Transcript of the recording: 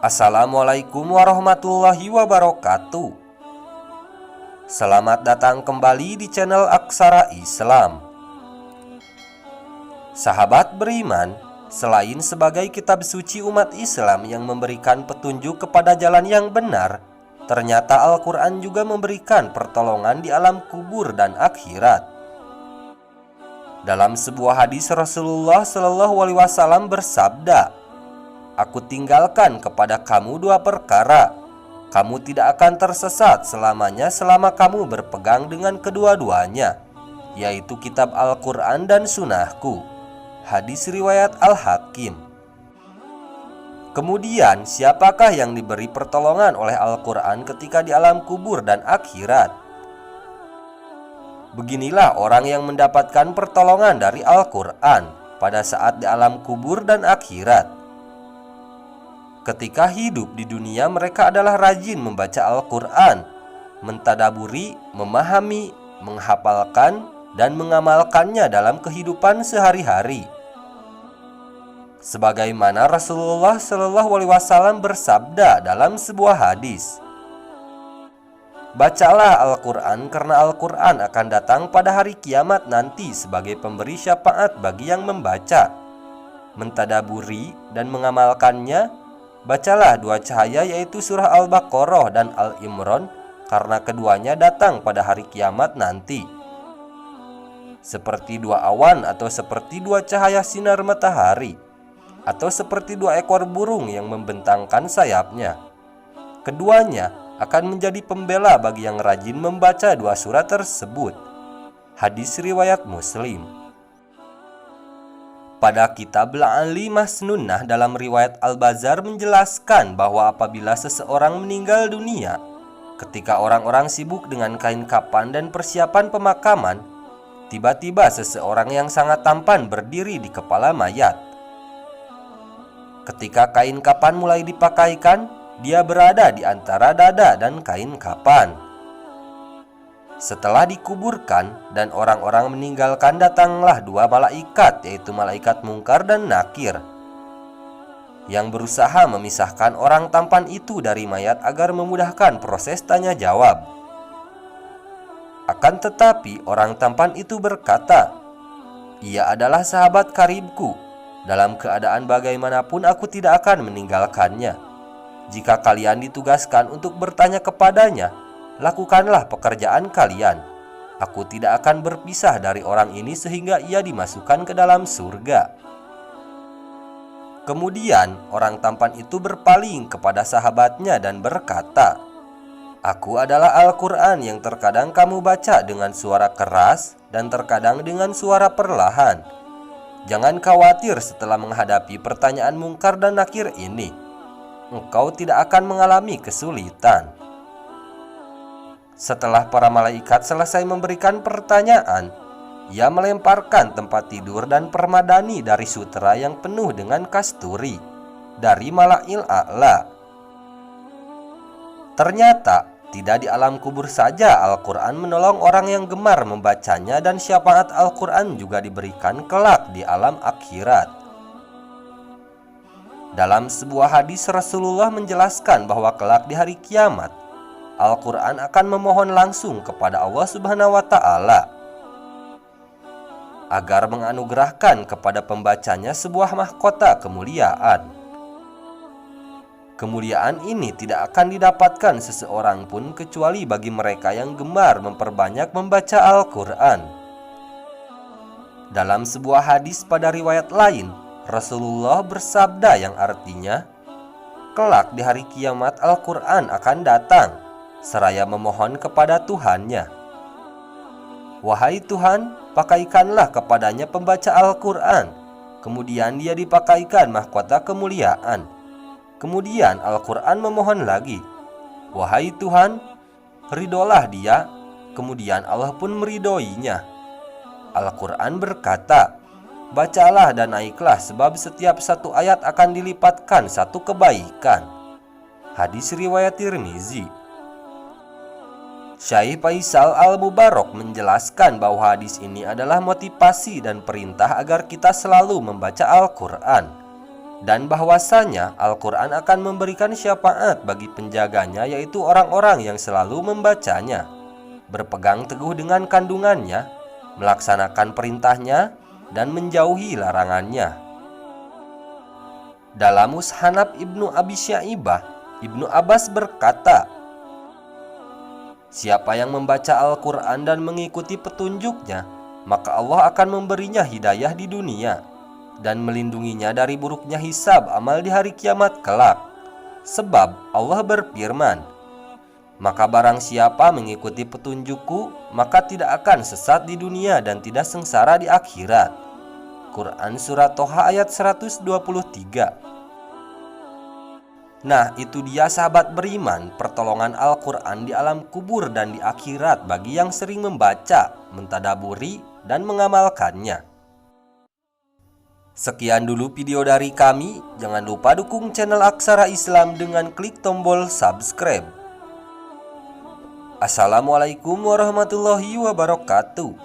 Assalamualaikum warahmatullahi wabarakatuh. Selamat datang kembali di channel Aksara Islam. Sahabat beriman, selain sebagai kitab suci umat Islam yang memberikan petunjuk kepada jalan yang benar, ternyata Al-Quran juga memberikan pertolongan di alam kubur dan akhirat. Dalam sebuah hadis Rasulullah Shallallahu Alaihi Wasallam bersabda, "Aku tinggalkan kepada kamu dua perkara. Kamu tidak akan tersesat selamanya selama kamu berpegang dengan kedua-duanya, yaitu kitab Al-Quran dan sunnahku." Hadis riwayat Al-Hakim. Kemudian, siapakah yang diberi pertolongan oleh Al-Quran ketika di alam kubur dan akhirat? Beginilah orang yang mendapatkan pertolongan dari Al-Quran pada saat di alam kubur dan akhirat. Ketika hidup di dunia, mereka adalah rajin membaca Al-Quran, mentadaburi, memahami, menghafalkan, dan mengamalkannya dalam kehidupan sehari-hari. Sebagaimana Rasulullah Shallallahu Alaihi Wasallam bersabda dalam sebuah hadis, "Bacalah Al-Quran karena Al-Quran akan datang pada hari kiamat nanti sebagai pemberi syafaat bagi yang membaca. Mentadaburi dan mengamalkannya, bacalah dua cahaya yaitu surah Al-Baqarah dan Al-Imran karena keduanya datang pada hari kiamat nanti. Seperti dua awan atau seperti dua cahaya sinar matahari, atau seperti dua ekor burung yang membentangkan sayapnya. Keduanya akan menjadi pembela bagi yang rajin membaca dua surat tersebut." Hadis riwayat Muslim. Pada kitab La'ali Masnunnah dalam riwayat Al-Bazar menjelaskan bahwa apabila seseorang meninggal dunia, ketika orang-orang sibuk dengan kain kafan dan persiapan pemakaman, tiba-tiba seseorang yang sangat tampan berdiri di kepala mayat. Ketika kain kafan mulai dipakaikan, dia berada di antara dada dan kain kafan. Setelah dikuburkan dan orang-orang meninggalkan, datanglah dua malaikat, yaitu malaikat Mungkar dan Nakir, yang berusaha memisahkan orang tampan itu dari mayat agar memudahkan proses tanya jawab. Akan tetapi orang tampan itu berkata, "Ia adalah sahabat karibku. Dalam keadaan bagaimanapun aku tidak akan meninggalkannya. Jika kalian ditugaskan untuk bertanya kepadanya, lakukanlah pekerjaan kalian. Aku tidak akan berpisah dari orang ini sehingga ia dimasukkan ke dalam surga." Kemudian orang tampan itu berpaling kepada sahabatnya dan berkata, "Aku adalah Al-Quran yang terkadang kamu baca dengan suara keras dan terkadang dengan suara perlahan. Jangan khawatir setelah menghadapi pertanyaan Mungkar dan Nakir ini. Engkau tidak akan mengalami kesulitan." Setelah para malaikat selesai memberikan pertanyaan, ia melemparkan tempat tidur dan permadani dari sutera yang penuh dengan kasturi dari Mala'il A'la. Ternyata tidak di alam kubur saja Al-Quran menolong orang yang gemar membacanya, dan syafaat Al-Quran juga diberikan kelak di alam akhirat. Dalam sebuah hadis Rasulullah menjelaskan bahwa kelak di hari kiamat, Al-Quran akan memohon langsung kepada Allah Subhanahu wa Ta'ala agar menganugerahkan kepada pembacanya sebuah mahkota kemuliaan. Kemuliaan ini tidak akan didapatkan seseorang pun kecuali bagi mereka yang gemar memperbanyak membaca Al-Quran. Dalam sebuah hadis pada riwayat lain, Rasulullah bersabda yang artinya, "Kelak di hari kiamat Al-Quran akan datang seraya memohon kepada Tuhannya. Wahai Tuhan, pakaikanlah kepadanya pembaca Al-Quran." Kemudian dia dipakaikan mahkota kemuliaan. Kemudian Al-Quran memohon lagi, "Wahai Tuhan, ridolah dia." Kemudian Allah pun meridoinya. Al-Quran berkata, "Bacalah dan naiklah, sebab setiap satu ayat akan dilipatkan satu kebaikan." Hadis riwayat Tirmizi. Syekh Faisal Al-Mubarak menjelaskan bahwa hadis ini adalah motivasi dan perintah agar kita selalu membaca Al-Quran. dan bahwasanya Al-Quran akan memberikan syafaat bagi penjaganya, yaitu orang-orang yang selalu membacanya, berpegang teguh dengan kandungannya, melaksanakan perintahnya, dan menjauhi larangannya. Dalam Mushanaf Ibnu Abi Syaibah, Ibnu Abbas berkata, siapa yang membaca Al-Quran dan mengikuti petunjuknya, maka Allah akan memberinya hidayah di dunia dan melindunginya dari buruknya hisab amal di hari kiamat kelak. Sebab Allah berfirman, maka barang siapa mengikuti petunjukku, maka tidak akan sesat di dunia dan tidak sengsara di akhirat. Quran Surat Toha ayat 123. Nah, itu dia sahabat beriman, pertolongan Al-Quran di alam kubur dan di akhirat bagi yang sering membaca, mentadaburi, dan mengamalkannya. Sekian dulu video dari kami. Jangan lupa dukung channel Aksara Islam dengan klik tombol subscribe. Assalamualaikum warahmatullahi wabarakatuh.